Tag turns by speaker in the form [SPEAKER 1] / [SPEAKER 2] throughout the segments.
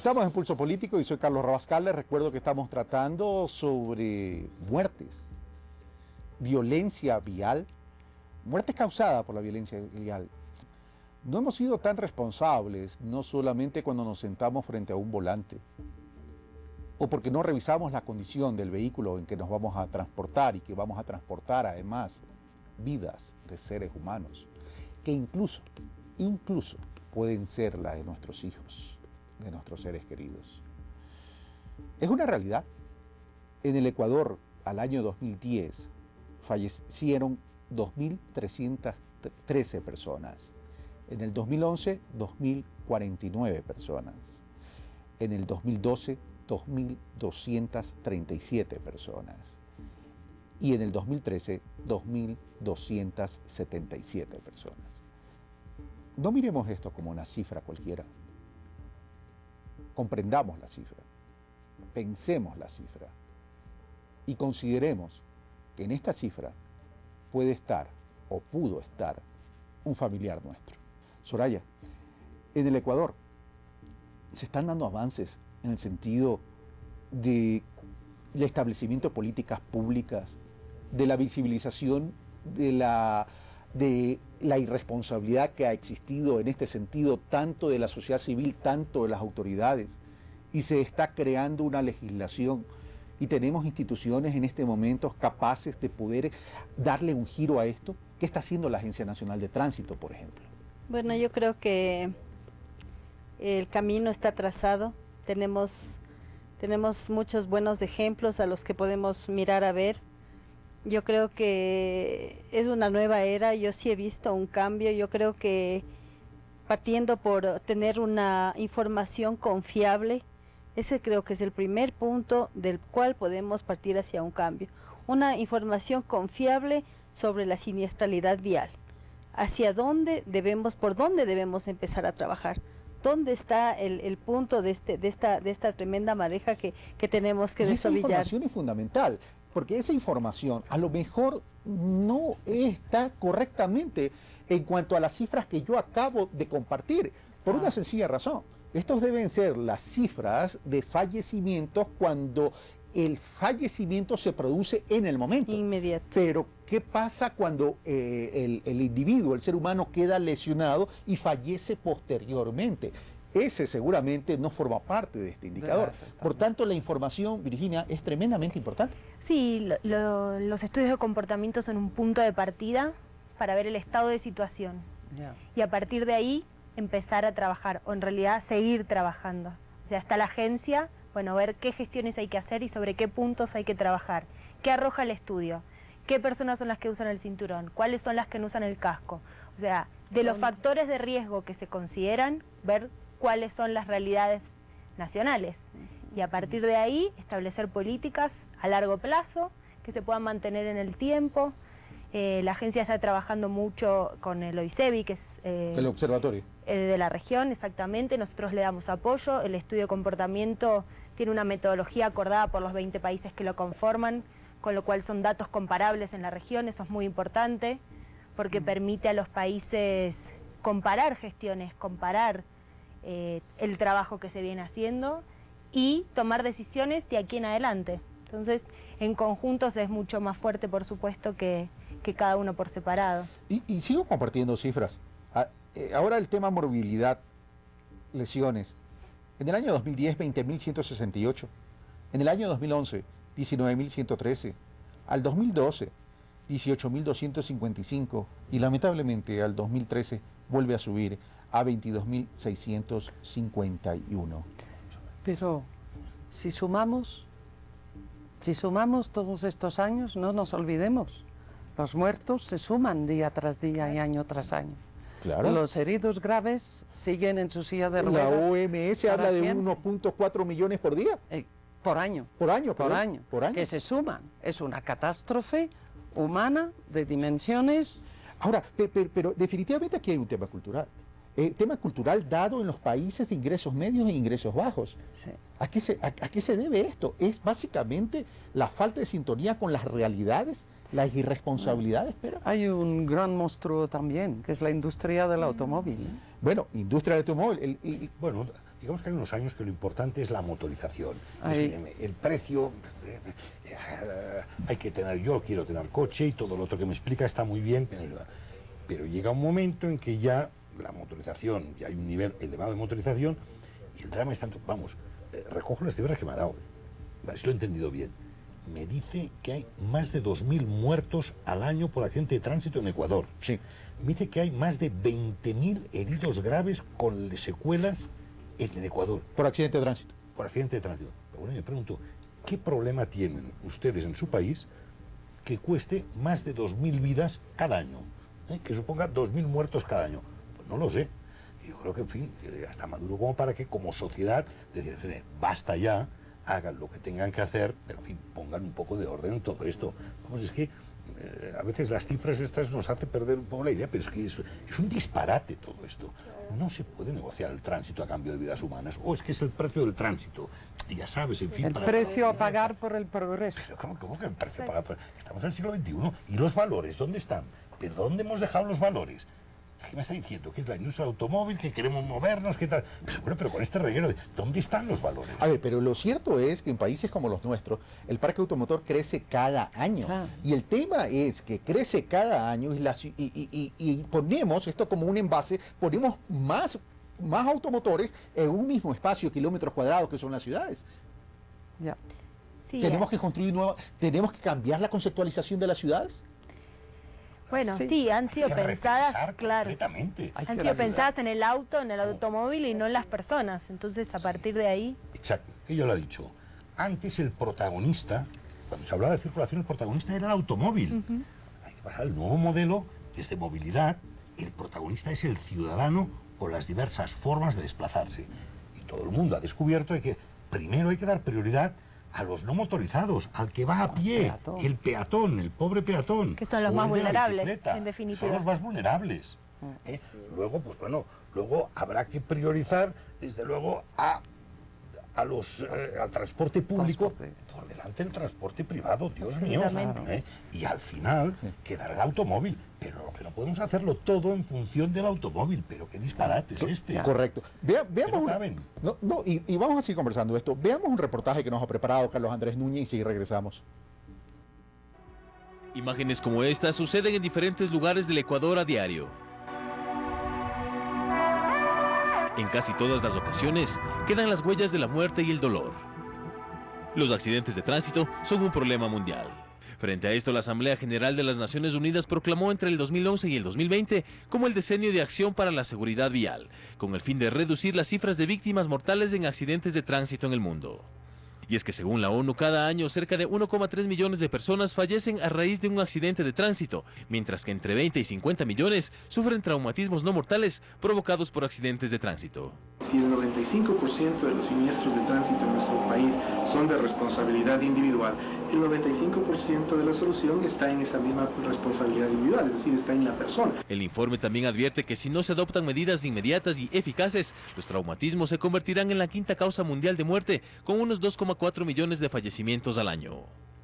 [SPEAKER 1] Estamos en Pulso Político y soy Carlos Rabascal. Les recuerdo que estamos tratando sobre muertes, violencia vial, muertes causadas por la violencia vial. No hemos sido tan responsables, no solamente cuando nos sentamos frente a un volante, o porque no revisamos la condición del vehículo en que nos vamos a transportar y que vamos a transportar además vidas de seres humanos, que incluso pueden ser las de nuestros hijos, de nuestros seres queridos. Es una realidad. En el Ecuador, al año 2010, fallecieron 2.313 personas. En el 2011, 2.049 personas. En el 2012, 2.237 personas. Y en el 2013, 2.277 personas. No miremos esto como una cifra cualquiera. Comprendamos la cifra, pensemos la cifra y consideremos que en esta cifra puede estar o pudo estar un familiar nuestro. Soraya, en el Ecuador se están dando avances en el sentido del establecimiento de políticas públicas, de la visibilización de la irresponsabilidad que ha existido en este sentido, tanto de la sociedad civil, tanto de las autoridades, y se está creando una legislación y tenemos instituciones en este momento capaces de poder darle un giro a esto. ¿Qué está haciendo la Agencia Nacional de Tránsito, por ejemplo?
[SPEAKER 2] Bueno, yo creo que el camino está trazado, tenemos muchos buenos ejemplos a los que podemos mirar a ver. Yo creo que es una nueva era, yo sí he visto un cambio, yo creo que partiendo por tener una información confiable, ese creo que es el primer punto del cual podemos partir hacia un cambio. Una información confiable sobre la siniestralidad vial, hacia dónde debemos, por dónde debemos empezar a trabajar, dónde está el punto de esta tremenda madeja que tenemos que desovillar.
[SPEAKER 1] Esa información es fundamental, porque esa información a lo mejor no está correctamente en cuanto a las cifras que yo acabo de compartir, por una sencilla razón. Estos deben ser las cifras de fallecimientos cuando el fallecimiento se produce en el momento.
[SPEAKER 2] Inmediato.
[SPEAKER 1] Pero, ¿qué pasa cuando el individuo, el ser humano, queda lesionado y fallece posteriormente? Ese seguramente no forma parte de este indicador. Por tanto, la información, Virginia, es tremendamente importante.
[SPEAKER 3] Sí, los estudios de comportamiento son un punto de partida para ver el estado de situación. Y a partir de ahí empezar a trabajar, o en realidad seguir trabajando. O sea, está la agencia, bueno, ver qué gestiones hay que hacer y sobre qué puntos hay que trabajar. ¿Qué arroja el estudio? ¿Qué personas son las que usan el cinturón? ¿Cuáles son las que no usan el casco? O sea, de los factores de riesgo que se consideran, ver cuáles son las realidades nacionales. Y a partir de ahí, establecer políticas a largo plazo, que se puedan mantener en el tiempo. La agencia está trabajando mucho con el OICEBI, que es
[SPEAKER 1] el observatorio
[SPEAKER 3] de la región, exactamente. Nosotros le damos apoyo. El estudio de comportamiento tiene una metodología acordada por los 20 países que lo conforman, con lo cual son datos comparables en la región. Eso es muy importante, porque permite a los países comparar gestiones, comparar el trabajo que se viene haciendo y tomar decisiones de aquí en adelante. Entonces, en conjuntos es mucho más fuerte, por supuesto, que cada uno por separado.
[SPEAKER 1] Y sigo compartiendo cifras. Ahora el tema morbilidad, lesiones. En el año 2010, 20.168. En el año 2011, 19.113. Al 2012, 18.255. Y lamentablemente al 2013 vuelve a subir a 22.651.
[SPEAKER 4] Pero si sumamos todos estos años, no nos olvidemos, los muertos se suman día tras día y año tras año.
[SPEAKER 1] Claro.
[SPEAKER 4] Los heridos graves siguen en su silla de ruedas.
[SPEAKER 1] La OMS habla de 1.4 millones por día.
[SPEAKER 4] Por año.
[SPEAKER 1] Por año.
[SPEAKER 4] Que se suman. Es una catástrofe humana de dimensiones.
[SPEAKER 1] Ahora, pero definitivamente aquí hay un tema cultural. Tema cultural dado en los países de ingresos medios e ingresos bajos.
[SPEAKER 4] Sí.
[SPEAKER 1] ¿A qué se debe esto? Es básicamente la falta de sintonía con las realidades, las irresponsabilidades. Pero
[SPEAKER 4] hay un gran monstruo también, que es la industria del automóvil.
[SPEAKER 1] Bueno, industria del automóvil.
[SPEAKER 5] Bueno, digamos que hay unos años que lo importante es la motorización. El precio, hay que tener, yo quiero tener coche y todo lo otro que me explica está muy bien, pero llega un momento en que ya la motorización, ya hay un nivel elevado de motorización y el drama es tanto, vamos, recojo las cifras que me ha dado, vale, si lo he entendido bien. Me dice que hay más de 2.000 muertos al año por accidente de tránsito en Ecuador.
[SPEAKER 1] Sí.
[SPEAKER 5] Me dice que hay más de 20.000 heridos graves con secuelas en el Ecuador.
[SPEAKER 1] Por accidente de tránsito.
[SPEAKER 5] Por accidente de tránsito. Pero bueno, me pregunto, ¿qué problema tienen ustedes en su país que cueste más de 2.000 vidas cada año? Que suponga 2.000 muertos cada año. Pues no lo sé. Yo creo que, en fin, ya está maduro como para que como sociedad, decir, basta ya, hagan lo que tengan que hacer, pero en fin, pongan un poco de orden en todo esto. Vamos, es que a veces las cifras estas nos hace perder un poco la idea, pero es que es un disparate todo esto. No se puede negociar el tránsito a cambio de vidas humanas, o es que es el precio del tránsito. Y ya sabes, en fin...
[SPEAKER 4] El precio a pagar por el progreso.
[SPEAKER 5] Pero ¿cómo que el precio a pagar? Estamos en el siglo XXI, ¿y los valores dónde están? ¿Pero dónde hemos dejado los valores? ¿Qué me está diciendo? Que es la industria automóvil, que queremos movernos, que tal... Pero con este reguero, ¿dónde están los valores?
[SPEAKER 1] A ver, pero lo cierto es que en países como los nuestros, el parque automotor crece cada año. Y el tema es que crece cada año y ponemos esto como un envase, ponemos más automotores en un mismo espacio, kilómetros cuadrados, que son las ciudades.
[SPEAKER 3] Ya. Sí,
[SPEAKER 1] Tenemos que construir tenemos que cambiar la conceptualización de las ciudades.
[SPEAKER 3] Bueno, sí, han sido pensadas, claro, han sido pensadas en el auto, en el automóvil y no en las personas. Entonces, a partir de ahí...
[SPEAKER 5] Exacto, ella lo ha dicho. Antes el protagonista, cuando se hablaba de circulación, el protagonista era el automóvil. Hay que pasar al nuevo modelo, que es de movilidad. El protagonista es el ciudadano con las diversas formas de desplazarse. Y todo el mundo ha descubierto que primero hay que dar prioridad a los no motorizados, al que va a pie, el peatón, el pobre peatón.
[SPEAKER 3] Que son los más vulnerables, en definitiva.
[SPEAKER 5] Son los más vulnerables. Luego, pues bueno, luego habrá que priorizar, desde luego, al transporte público por delante del transporte privado, Dios mío. Y al final quedará el automóvil. Pero que no podemos hacerlo todo en función del automóvil. Pero qué disparate es este.
[SPEAKER 1] Correcto. Veamos y vamos a seguir conversando esto. Veamos un reportaje que nos ha preparado Carlos Andrés Núñez y regresamos.
[SPEAKER 6] Imágenes como esta suceden en diferentes lugares del Ecuador a diario. En casi todas las ocasiones quedan las huellas de la muerte y el dolor. Los accidentes de tránsito son un problema mundial. Frente a esto, la Asamblea General de las Naciones Unidas proclamó entre el 2011 y el 2020 como el decenio de acción para la seguridad vial, con el fin de reducir las cifras de víctimas mortales en accidentes de tránsito en el mundo. Y es que según la ONU, cada año cerca de 1,3 millones de personas fallecen a raíz de un accidente de tránsito, mientras que entre 20 y 50 millones sufren traumatismos no mortales provocados por accidentes de tránsito.
[SPEAKER 7] Si el 95% de los siniestros de tránsito en nuestro país son de responsabilidad individual, el 95% de la solución está en esa misma responsabilidad individual, es decir, está en la persona.
[SPEAKER 6] El informe también advierte que si no se adoptan medidas inmediatas y eficaces, los traumatismos se convertirán en la quinta causa mundial de muerte, con unos 2,4 millones de fallecimientos al año.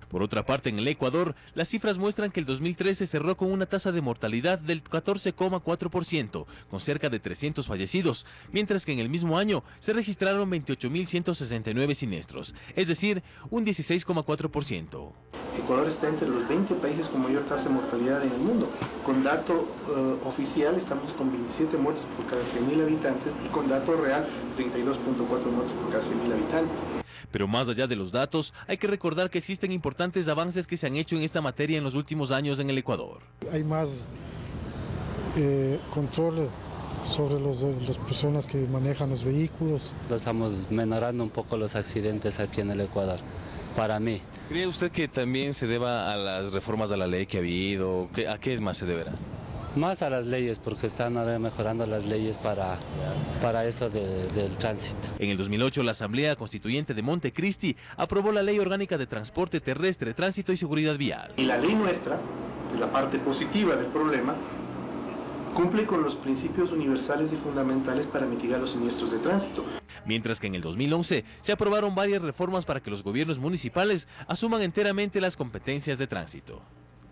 [SPEAKER 6] Por otra parte, en el Ecuador, las cifras muestran que el 2013 cerró con una tasa de mortalidad del 14,4%, con cerca de 300 fallecidos, mientras que en el mismo año se registraron 28.169 siniestros, es decir, un 16,4%.
[SPEAKER 7] Ecuador está entre los 20 países con mayor tasa de mortalidad en el mundo. Con dato oficial estamos con 27 muertos por cada 100.000 habitantes y con dato real 32.4 muertos por cada 100.000 habitantes.
[SPEAKER 6] Pero más allá de los datos, hay que recordar que existen importantes avances que se han hecho en esta materia en los últimos años en el Ecuador.
[SPEAKER 8] Hay más control sobre las personas que manejan los vehículos.
[SPEAKER 9] Estamos menorando un poco los accidentes aquí en el Ecuador, para mí.
[SPEAKER 10] ¿Cree usted que también se deba a las reformas de la ley que ha habido? ¿A qué más se deberá?
[SPEAKER 9] Más a las leyes, porque están ahora mejorando las leyes para eso del tránsito.
[SPEAKER 6] En el 2008, la Asamblea Constituyente de Montecristi aprobó la Ley Orgánica de Transporte Terrestre, Tránsito y Seguridad Vial.
[SPEAKER 7] Y la ley nuestra, que es la parte positiva del problema, cumple con los principios universales y fundamentales para mitigar los siniestros de tránsito.
[SPEAKER 6] Mientras que en el 2011 se aprobaron varias reformas para que los gobiernos municipales asuman enteramente las competencias de tránsito.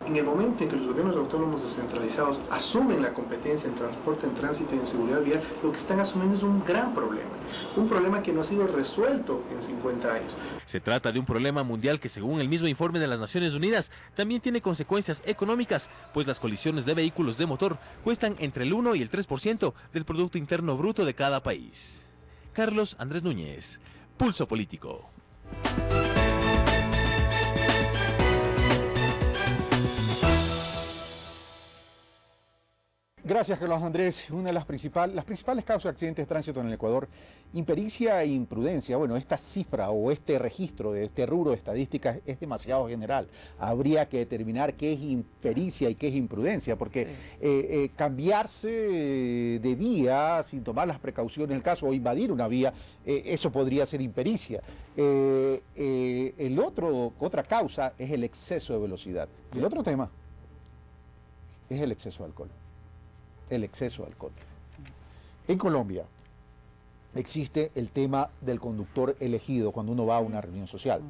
[SPEAKER 7] En el momento en que los gobiernos autónomos descentralizados asumen la competencia en transporte, en tránsito y en seguridad vial, lo que están asumiendo es un gran problema. Un problema que no ha sido resuelto en 50 años.
[SPEAKER 6] Se trata de un problema mundial que, según el mismo informe de las Naciones Unidas, también tiene consecuencias económicas, pues las colisiones de vehículos de motor cuestan entre el 1 y el 3% del Producto Interno Bruto de cada país. Carlos Andrés Núñez, Pulso Político.
[SPEAKER 1] Gracias, Carlos Andrés. Una de las principales causas de accidentes de tránsito en el Ecuador, impericia e imprudencia. Bueno, esta cifra o este registro de este rubro de estadísticas es demasiado general. Habría que determinar qué es impericia y qué es imprudencia, porque cambiarse de vía sin tomar las precauciones, en el caso, o invadir una vía, eso podría ser impericia. Otra causa es el exceso de velocidad. El otro tema es el exceso de alcohol. El exceso de alcohol. En Colombia existe el tema del conductor elegido cuando uno va a una reunión social.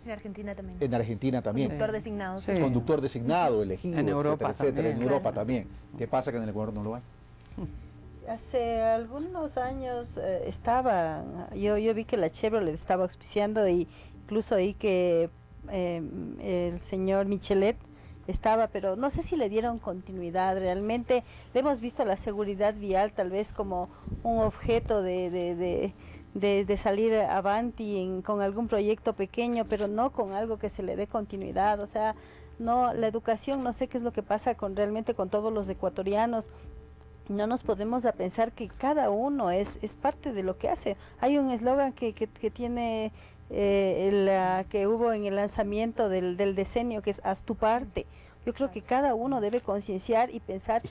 [SPEAKER 3] En Argentina también.
[SPEAKER 1] En Argentina también.
[SPEAKER 3] Conductor designado.
[SPEAKER 1] Sí. Conductor designado, elegido,
[SPEAKER 4] en Europa
[SPEAKER 1] etcétera, etcétera.
[SPEAKER 4] También.
[SPEAKER 1] En Europa también. ¿Qué pasa que en el Ecuador no lo hay?
[SPEAKER 2] Hace algunos años yo vi que la Chevrolet estaba auspiciando, y incluso oí que el señor Michelet estaba, pero no sé si le dieron continuidad. Realmente le hemos visto la seguridad vial tal vez como un objeto de salir avanti con algún proyecto pequeño, pero no con algo que se le dé continuidad. O sea, no, la educación, no sé qué es lo que pasa realmente con todos los ecuatorianos. No nos podemos a pensar que cada uno es parte de lo que hace. Hay un eslogan que tiene que hubo en el lanzamiento del decenio, que es haz tu parte. Yo creo que cada uno debe concienciar y pensar,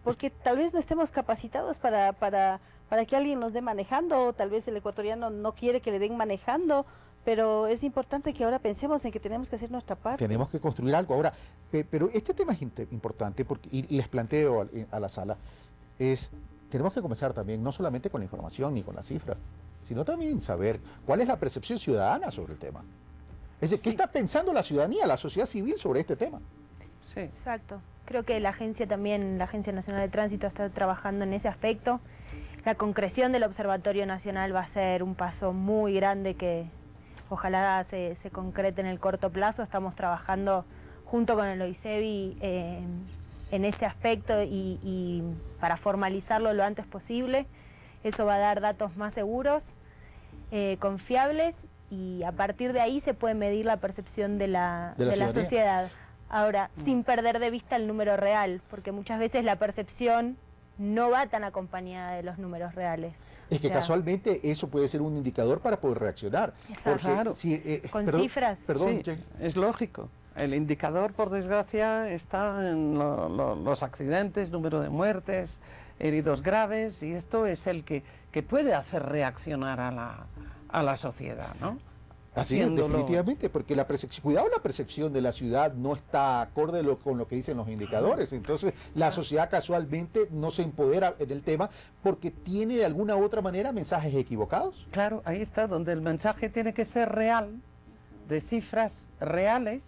[SPEAKER 2] porque tal vez no estemos capacitados para que alguien nos dé manejando, o tal vez el ecuatoriano no quiere que le den manejando, pero es importante que ahora pensemos en que tenemos que hacer nuestra parte.
[SPEAKER 1] Tenemos que construir algo. Ahora, pero este tema es importante, porque, y les planteo a la sala, tenemos que comenzar también, no solamente con la información ni con las cifras, sino también saber cuál es la percepción ciudadana sobre el tema. Es decir, ¿qué está pensando la ciudadanía, la sociedad civil sobre este tema?
[SPEAKER 3] Sí. Exacto. Creo que la Agencia Nacional de Tránsito está trabajando en ese aspecto. La concreción del Observatorio Nacional va a ser un paso muy grande que ojalá se concrete en el corto plazo. Estamos trabajando junto con el OICEBI en ese aspecto y para formalizarlo lo antes posible. Eso va a dar datos más seguros, confiables, y a partir de ahí se puede medir la percepción de la sociedad. Ahora, sin perder de vista el número real, porque muchas veces la percepción no va tan acompañada de los números reales.
[SPEAKER 1] Es que casualmente eso puede ser un indicador para poder reaccionar.
[SPEAKER 3] Exacto.
[SPEAKER 4] Claro.
[SPEAKER 3] Con cifras.
[SPEAKER 1] Perdón,
[SPEAKER 4] sí, es lógico. El indicador, por desgracia, está en los accidentes, número de muertes, heridos graves, y esto es el que puede hacer reaccionar a la sociedad, ¿no?
[SPEAKER 1] Así es, definitivamente, porque la percepción de la ciudad no está acorde con lo que dicen los indicadores. Entonces, la sociedad casualmente no se empodera del tema porque tiene de alguna u otra manera mensajes equivocados.
[SPEAKER 4] Claro, ahí está, donde el mensaje tiene que ser real, de cifras reales,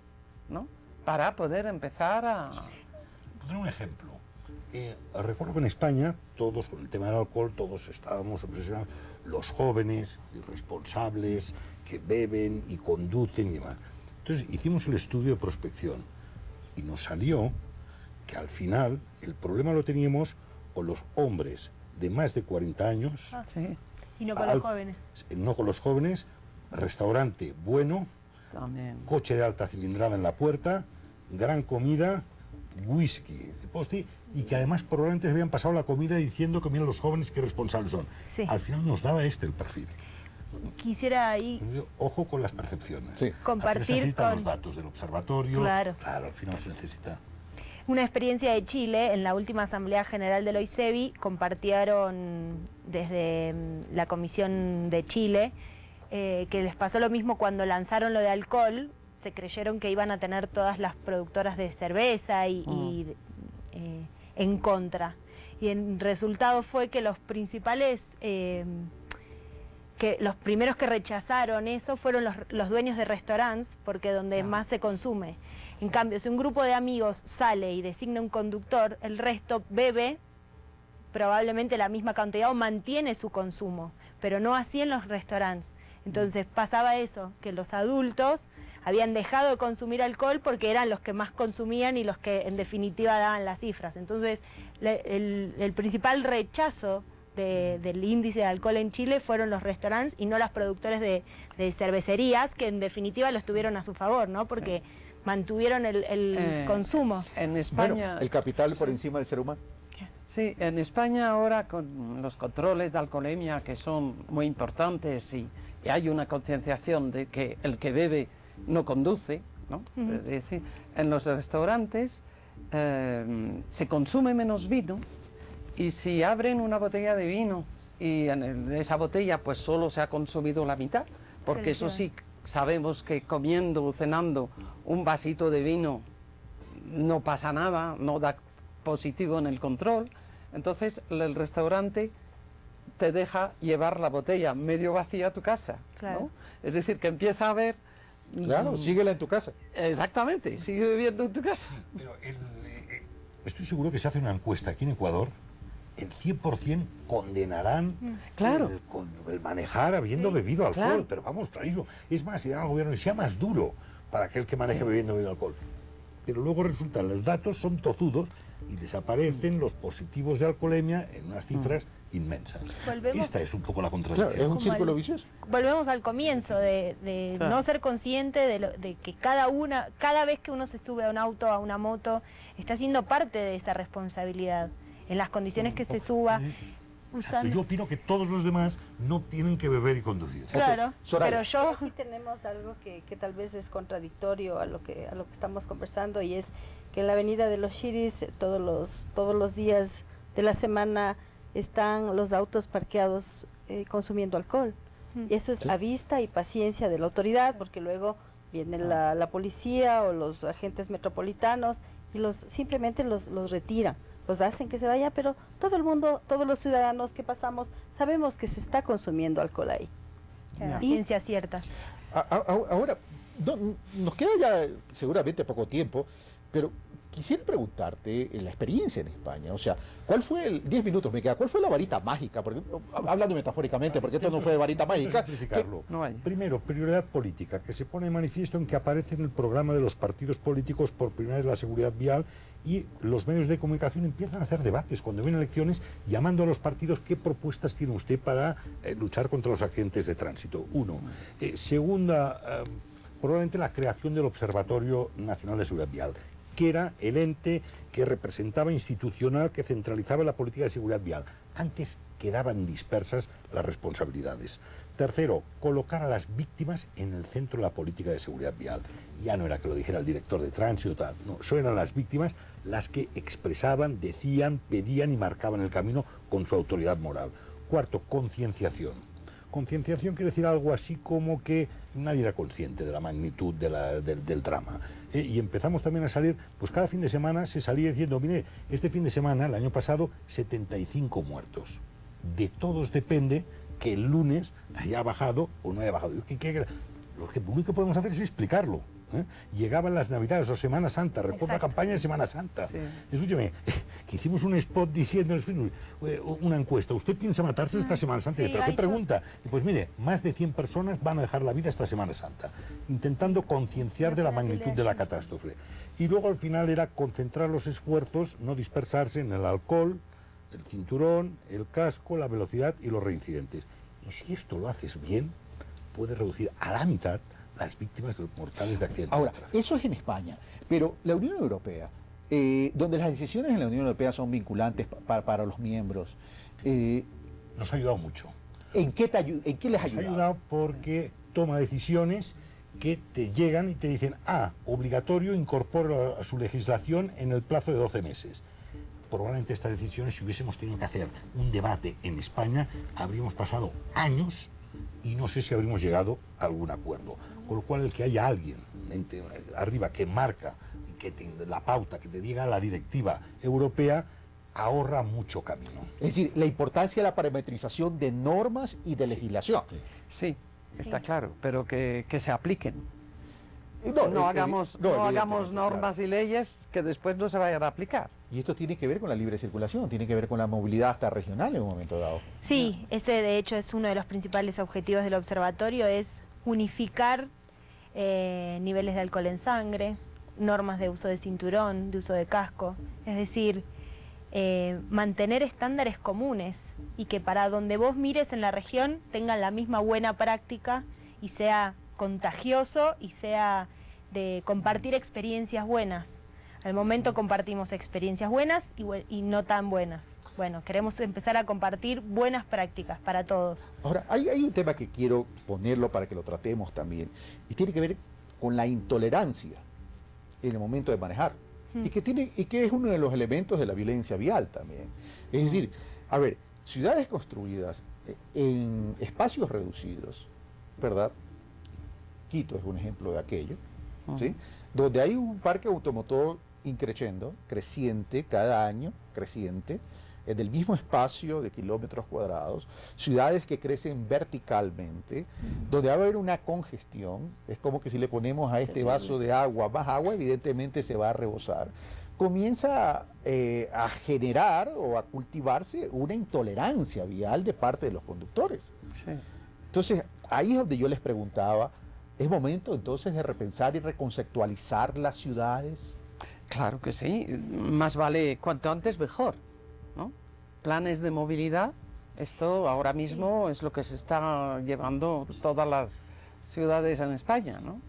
[SPEAKER 4] ¿no? Para poder empezar a...
[SPEAKER 5] Pondré un ejemplo. Recuerdo que en España, todos con el tema del alcohol, todos estábamos obsesionados, los jóvenes, irresponsables, que beben y conducen y demás. Entonces hicimos el estudio de prospección y nos salió que al final el problema lo teníamos con los hombres de más de 40 años.
[SPEAKER 3] Sí. Y no con los jóvenes.
[SPEAKER 5] No con los jóvenes, restaurante bueno,
[SPEAKER 4] también,
[SPEAKER 5] coche de alta cilindrada en la puerta, gran comida, whisky, postre, y que además probablemente se habían pasado la comida diciendo que miren los jóvenes qué responsables son.
[SPEAKER 3] Sí.
[SPEAKER 5] Al final nos daba el perfil.
[SPEAKER 3] Quisiera ahí...
[SPEAKER 5] Ojo con las percepciones.
[SPEAKER 1] Sí.
[SPEAKER 3] Compartir
[SPEAKER 5] con
[SPEAKER 3] los
[SPEAKER 5] datos del observatorio.
[SPEAKER 3] Claro,
[SPEAKER 5] al final se necesita.
[SPEAKER 3] Una experiencia de Chile. En la última Asamblea General del OICEBI compartieron desde la Comisión de Chile que les pasó lo mismo cuando lanzaron lo de alcohol. Se creyeron que iban a tener todas las productoras de cerveza y en contra. Y el resultado fue que los principales que los primeros que rechazaron eso fueron los dueños de restaurantes, porque donde más se consume. En cambio, si un grupo de amigos sale y designa un conductor, el resto bebe probablemente la misma cantidad o mantiene su consumo, pero no así en los restaurantes. Entonces pasaba eso, que los adultos habían dejado de consumir alcohol porque eran los que más consumían y los que en definitiva daban las cifras. Entonces el principal rechazo del índice de alcohol en Chile fueron los restaurantes y no los productores de cervecerías, que en definitiva lo estuvieron a su favor, ¿no? Porque mantuvieron el consumo.
[SPEAKER 4] En España...
[SPEAKER 1] Bueno, el capital por encima del ser humano.
[SPEAKER 4] Sí, en España ahora con los controles de alcoholemia que son muy importantes y hay una concienciación de que el que bebe no conduce, ¿no? Es decir, en los restaurantes se consume menos vino y si abren una botella de vino y en esa botella pues solo se ha consumido la mitad, porque eso sí sabemos que comiendo o cenando un vasito de vino no pasa nada, no da positivo en el control, entonces el restaurante te deja llevar la botella medio vacía a tu casa, ¿no? Es decir, que empieza a haber...
[SPEAKER 1] Claro, síguela en tu casa.
[SPEAKER 4] Exactamente, sigue bebiendo en tu casa.
[SPEAKER 5] Pero estoy seguro que se hace una encuesta aquí en Ecuador, el 100% condenarán el manejar habiendo bebido alcohol, pero vamos, traído. Es más, si dan al gobierno que sea más duro para aquel que maneje bebiendo alcohol. Pero luego resulta, los datos son tozudos y desaparecen los positivos de alcoholemia en unas cifras inmensas. Esta es un poco la contradicción.
[SPEAKER 1] Claro, es un círculo vicioso.
[SPEAKER 3] Volvemos al comienzo de no ser consciente de que cada vez que uno se sube a un auto, a una moto, está siendo parte de esa responsabilidad, en las condiciones que se suba.
[SPEAKER 5] Yo opino que todos los demás no tienen que beber y conducir.
[SPEAKER 3] Claro, pero yo...
[SPEAKER 2] Aquí tenemos algo que tal vez es contradictorio a lo que estamos conversando, y es que en la avenida de los Chiris todos los días de la semana están los autos parqueados consumiendo alcohol. Y eso es a vista y paciencia de la autoridad, porque luego viene la policía o los agentes metropolitanos y simplemente los retiran. Los hacen que se vaya, pero todo el mundo, todos los ciudadanos que pasamos, sabemos que se está consumiendo alcohol ahí.
[SPEAKER 3] Ciencia cierta.
[SPEAKER 1] Ahora, nos queda ya seguramente poco tiempo, pero quisiera preguntarte la experiencia en España. O sea, ¿cuál fue 10 minutos me queda, ¿cuál fue la varita mágica? Porque, hablando metafóricamente, porque esto no fue de varita mágica.
[SPEAKER 5] Primero, prioridad política, que se pone de manifiesto en que aparece en el programa de los partidos políticos por primera vez la seguridad vial, y los medios de comunicación empiezan a hacer debates cuando vienen elecciones, llamando a los partidos qué propuestas tiene usted para luchar contra los accidentes de tránsito. Uno. Segunda, probablemente la creación del Observatorio Nacional de Seguridad Vial, que era el ente que representaba institucional, que centralizaba la política de seguridad vial. Antes quedaban dispersas las responsabilidades. Tercero, colocar a las víctimas en el centro de la política de seguridad vial. Ya no era que lo dijera el director de tránsito, tal, no, solo eran las víctimas las que expresaban, decían, pedían y marcaban el camino con su autoridad moral. Cuarto, concienciación. Concienciación quiere decir algo así como que nadie era consciente de la magnitud del drama. Y empezamos también a salir, pues cada fin de semana se salía diciendo, mire, este fin de semana, el año pasado, 75 muertos. De todos depende que el lunes haya bajado o no haya bajado. Lo que único que podemos hacer es explicarlo. Llegaban las Navidades o Semana Santa, recuerda la campaña de Semana Santa. Escúcheme, que hicimos un spot diciendo, una encuesta, ¿usted piensa matarse esta Semana Santa? ¿Pero qué pregunta? Y pues mire, más de 100 personas van a dejar la vida esta Semana Santa, intentando concienciar de la magnitud de la catástrofe. Y luego al final era concentrar los esfuerzos, no dispersarse en el alcohol, el cinturón, el casco, la velocidad y los reincidentes. Y si esto lo haces bien, puedes reducir a la mitad las víctimas mortales de accidentes.
[SPEAKER 1] Ahora, eso es en España, pero la Unión Europea, donde las decisiones en la Unión Europea son vinculantes para los miembros,
[SPEAKER 5] nos ha ayudado mucho.
[SPEAKER 1] ¿En qué les ha ayudado?
[SPEAKER 5] Nos ha ayudado porque toma decisiones que te llegan y te dicen, obligatorio, incorpora a su legislación en el plazo de 12 meses. Probablemente estas decisiones, si hubiésemos tenido que hacer un debate en España, habríamos pasado años y no sé si habríamos llegado a algún acuerdo. Con lo cual, el que haya alguien arriba que marca la pauta, que te diga la directiva europea, ahorra mucho camino.
[SPEAKER 1] Es decir, la importancia de la parametrización de normas y de legislación.
[SPEAKER 4] Sí, está claro, pero que se apliquen.
[SPEAKER 1] No
[SPEAKER 4] hagamos normas y leyes que después no se vayan a aplicar.
[SPEAKER 1] Y esto tiene que ver con la libre circulación, tiene que ver con la movilidad hasta regional en un momento dado.
[SPEAKER 3] Sí, ese de hecho es uno de los principales objetivos del observatorio, es unificar niveles de alcohol en sangre, normas de uso de cinturón, de uso de casco, es decir, mantener estándares comunes y que para donde vos mires en la región tengan la misma buena práctica y sea contagioso y sea de compartir experiencias buenas. Al momento compartimos experiencias buenas y no tan buenas. Bueno, queremos empezar a compartir buenas prácticas para todos.
[SPEAKER 1] Ahora, hay un tema que quiero ponerlo para que lo tratemos también, y tiene que ver con la intolerancia en el momento de manejar, y que es uno de los elementos de la violencia vial también. Es decir, a ver, ciudades construidas en espacios reducidos, ¿verdad? Quito es un ejemplo de aquello, ¿sí? Donde hay un parque automotor creciente, cada año, creciente, del mismo espacio de kilómetros cuadrados, ciudades que crecen verticalmente, donde va a haber una congestión, es como que si le ponemos a este vaso de agua más agua, evidentemente se va a rebosar, comienza a generar o a cultivarse una intolerancia vial de parte de los conductores.
[SPEAKER 4] Sí.
[SPEAKER 1] Entonces, ahí es donde yo les preguntaba, ¿es momento entonces de repensar y reconceptualizar las ciudades?
[SPEAKER 4] Claro que sí, más vale cuanto antes mejor, ¿no? Planes de movilidad, esto ahora mismo es lo que se está llevando todas las ciudades en España, ¿no?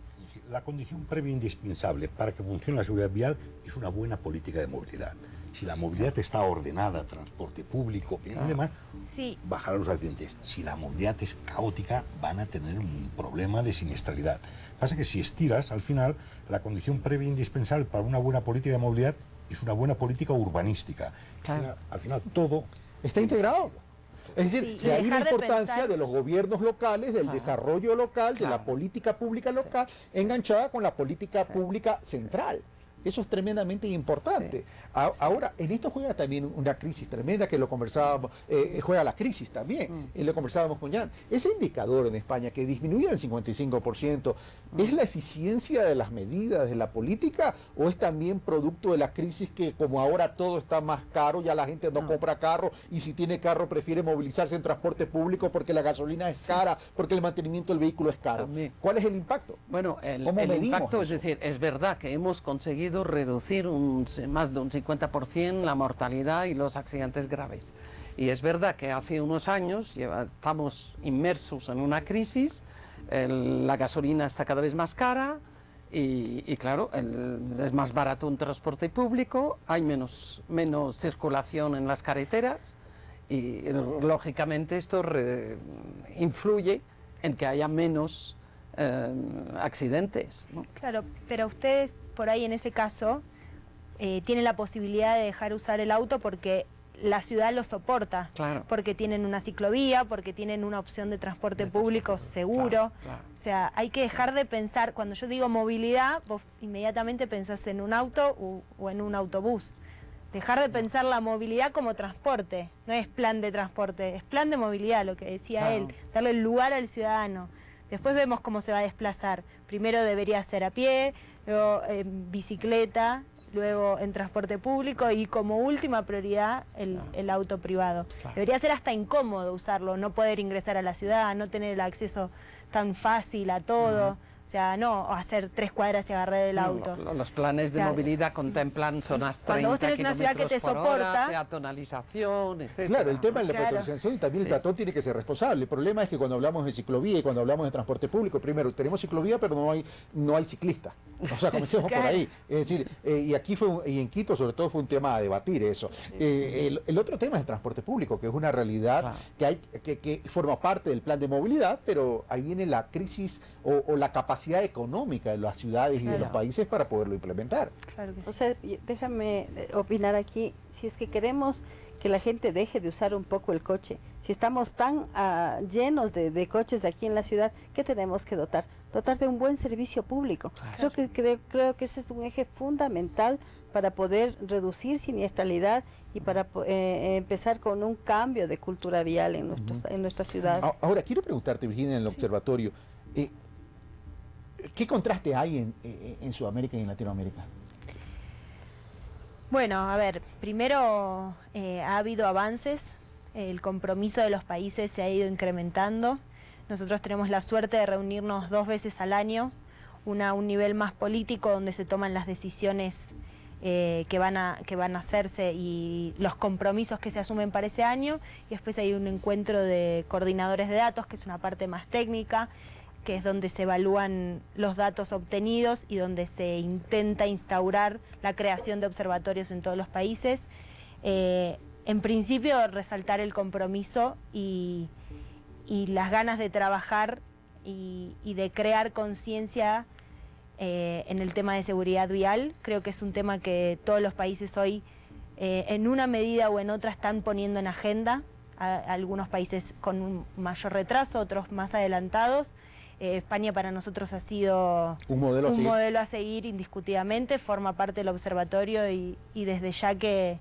[SPEAKER 5] La condición previa indispensable para que funcione la seguridad vial es una buena política de movilidad. Si la movilidad está ordenada, transporte público y demás, bajarán los accidentes. Si la movilidad es caótica, van a tener un problema de siniestralidad. Pasa que si estiras, al final, la condición previa indispensable para una buena política de movilidad es una buena política urbanística.
[SPEAKER 4] Claro.
[SPEAKER 5] Al final, todo
[SPEAKER 1] está integrado. Es decir, si hay una importancia de los gobiernos locales, del desarrollo local, de la política pública local, enganchada con la política pública central. Eso es tremendamente importante. Ahora, en esto juega también una crisis tremenda que lo conversábamos, juega la crisis también, y lo conversábamos con Jan. Ese indicador en España que disminuye el 55%, ¿es la eficiencia de las medidas de la política o es también producto de la crisis que como ahora todo está más caro, ya la gente no compra carro y si tiene carro prefiere movilizarse en transporte público porque la gasolina es cara, porque el mantenimiento del vehículo es caro? ¿Cuál es el impacto?
[SPEAKER 4] Bueno, el impacto, es decir, es verdad que hemos conseguido reducir más de un 50% la mortalidad y los accidentes graves. Y es verdad que hace unos años estamos inmersos en una crisis, la gasolina está cada vez más cara y claro, es más barato un transporte público, hay menos circulación en las carreteras y lógicamente esto influye en que haya menos accidentes, ¿no?
[SPEAKER 3] Claro, pero ustedes por ahí en ese caso tienen la posibilidad de dejar usar el auto porque la ciudad lo soporta, porque tienen una ciclovía, porque tienen una opción de transporte público seguro. O sea, hay que dejar de pensar, cuando yo digo movilidad, vos inmediatamente pensás en un auto o en un autobús. Dejar de pensar la movilidad como transporte, no es plan de transporte, es plan de movilidad, lo que decía él, darle lugar al ciudadano. Después vemos cómo se va a desplazar. Primero debería ser a pie, luego en bicicleta, luego en transporte público y como última prioridad el auto privado. Debería ser hasta incómodo usarlo, no poder ingresar a la ciudad, no tener el acceso tan fácil a todo. O sea, no hacer 3 cuadras y agarrar el auto.
[SPEAKER 4] Los planes de movilidad contemplan zonas 30 km por hora, peatonalización, etc.
[SPEAKER 1] Claro, el tema de la peatonalización y también el peatón tiene que ser responsable. El problema es que cuando hablamos de ciclovía y cuando hablamos de transporte público, primero tenemos ciclovía pero no hay ciclistas. O sea, comencemos por ahí. Es decir, y aquí y en Quito sobre todo fue un tema a debatir eso. El otro tema es el transporte público, que es una realidad que forma parte del plan de movilidad, pero ahí viene la crisis o la capacidad económica de las ciudades y de los países para poderlo implementar.
[SPEAKER 2] Claro que sí. O sea, déjame opinar aquí, si es que queremos que la gente deje de usar un poco el coche, si estamos tan llenos de coches aquí en la ciudad, ¿qué tenemos que dotar? dotar de un buen servicio público. Creo que ese es un eje fundamental para poder reducir siniestralidad y para empezar con un cambio de cultura vial en nuestra ciudad.
[SPEAKER 1] Ahora, quiero preguntarte, Virginia, en el observatorio, ¿qué contraste hay en Sudamérica y en Latinoamérica?
[SPEAKER 3] Bueno, a ver, primero ha habido avances, el compromiso de los países se ha ido incrementando. Nosotros tenemos la suerte de reunirnos 2 veces al año, una a un nivel más político donde se toman las decisiones que van a hacerse y los compromisos que se asumen para ese año, y después hay un encuentro de coordinadores de datos, que es una parte más técnica, que es donde se evalúan los datos obtenidos y donde se intenta instaurar la creación de observatorios en todos los países. En principio, resaltar el compromiso y las ganas de trabajar y de crear conciencia en el tema de seguridad vial. Creo que es un tema que todos los países hoy, en una medida o en otra, están poniendo en agenda. Algunos países con un mayor retraso, otros más adelantados. España para nosotros ha sido un modelo a seguir indiscutidamente, forma parte del observatorio y desde ya que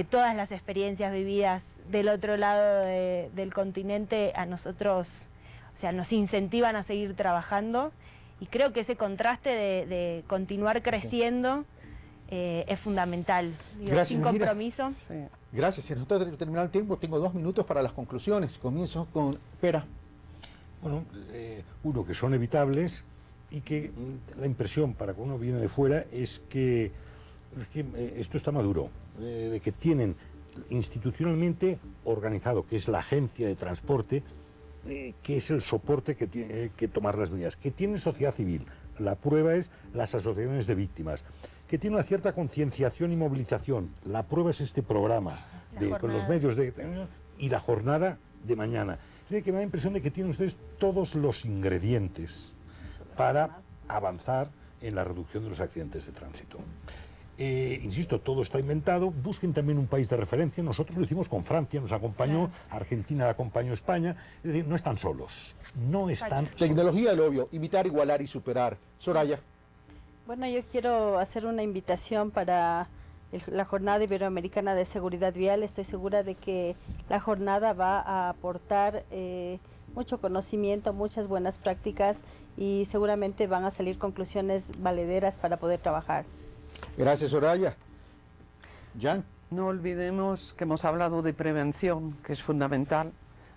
[SPEAKER 3] todas las experiencias vividas del otro lado del continente a nosotros, o sea, nos incentivan a seguir trabajando, y creo que ese contraste de continuar creciendo es fundamental.
[SPEAKER 1] Gracias,
[SPEAKER 3] sin compromiso.
[SPEAKER 4] Sí.
[SPEAKER 1] Gracias, se nos está terminando el tiempo, tengo 2 minutos para las conclusiones. Comienzo con Pera.
[SPEAKER 5] Bueno, uno, que son evitables, y que la impresión para cuando uno viene de fuera es que esto está maduro, de que tienen institucionalmente organizado, que es la agencia de transporte, que es el soporte que tiene que tomar las medidas, que tiene sociedad civil, la prueba es las asociaciones de víctimas, que tiene una cierta concienciación y movilización, la prueba es este programa con los medios y la jornada de mañana. Es decir, que me da la impresión de que tienen ustedes todos los ingredientes para avanzar en la reducción de los accidentes de tránsito. Insisto, todo está inventado. Busquen también un país de referencia. Nosotros lo hicimos con Francia, nos acompañó Argentina, acompañó España. Es decir, no están solos. No están solos.
[SPEAKER 1] Tecnología, lo obvio, imitar, igualar y superar. Soraya.
[SPEAKER 2] Bueno, yo quiero hacer una invitación para la Jornada Iberoamericana de Seguridad Vial. Estoy segura de que la jornada va a aportar mucho conocimiento, muchas buenas prácticas, y seguramente van a salir conclusiones valederas para poder trabajar.
[SPEAKER 1] Gracias, Soraya. Jan.
[SPEAKER 4] No olvidemos que hemos hablado de prevención, que es fundamental.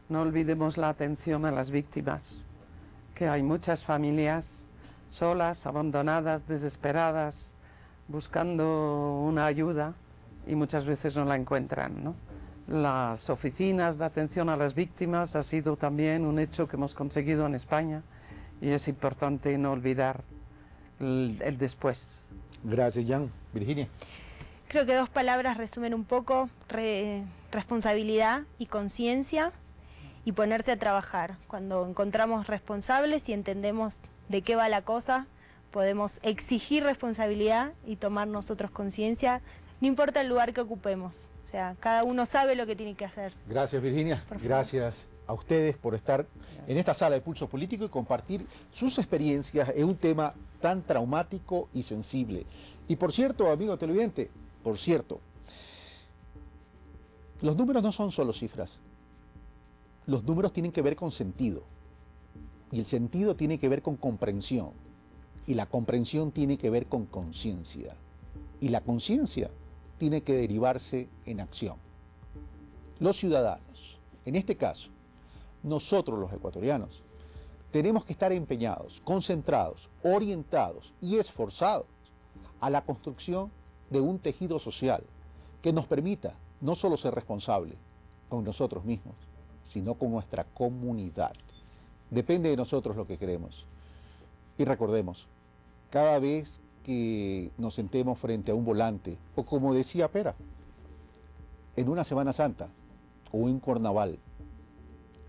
[SPEAKER 4] No olvidemos la atención a las víctimas, que hay muchas familias solas, abandonadas, desesperadas, buscando una ayuda y muchas veces no la encuentran, ¿no? Las oficinas de atención a las víctimas ha sido también un hecho que hemos conseguido en España, y es importante no olvidar el después.
[SPEAKER 1] Gracias, Jan. Virginia.
[SPEAKER 3] Creo que 2 palabras resumen un poco: responsabilidad y conciencia, y ponerse a trabajar. Cuando encontramos responsables y entendemos de qué va la cosa, podemos exigir responsabilidad y tomar nosotros conciencia, no importa el lugar que ocupemos. O sea, cada uno sabe lo que tiene que hacer.
[SPEAKER 1] Gracias, Virginia. Gracias a ustedes por estar en esta sala de Pulso Político y compartir sus experiencias en un tema tan traumático y sensible. Y por cierto, amigo televidente, por cierto, los números no son solo cifras. Los números tienen que ver con sentido. Y el sentido tiene que ver con comprensión. Y la comprensión tiene que ver con conciencia. Y la conciencia tiene que derivarse en acción. Los ciudadanos, en este caso, nosotros los ecuatorianos, tenemos que estar empeñados, concentrados, orientados y esforzados a la construcción de un tejido social que nos permita no solo ser responsables con nosotros mismos, sino con nuestra comunidad. Depende de nosotros lo que queremos. Y recordemos, cada vez que nos sentemos frente a un volante, o como decía Pera, en una Semana Santa o un carnaval,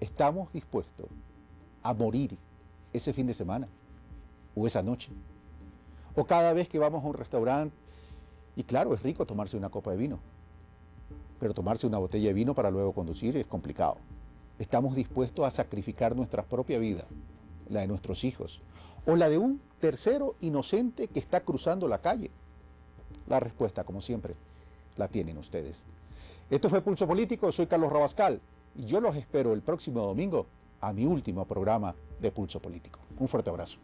[SPEAKER 1] estamos dispuestos a morir ese fin de semana o esa noche, o cada vez que vamos a un restaurante. Y claro, es rico tomarse una copa de vino, pero tomarse una botella de vino para luego conducir es complicado. Estamos dispuestos a sacrificar nuestra propia vida la de nuestros hijos, o la de un tercero inocente que está cruzando la calle? La respuesta, como siempre, la tienen ustedes. Esto fue Pulso Político, soy Carlos Rabascal, y yo los espero el próximo domingo a mi último programa de Pulso Político. Un fuerte abrazo.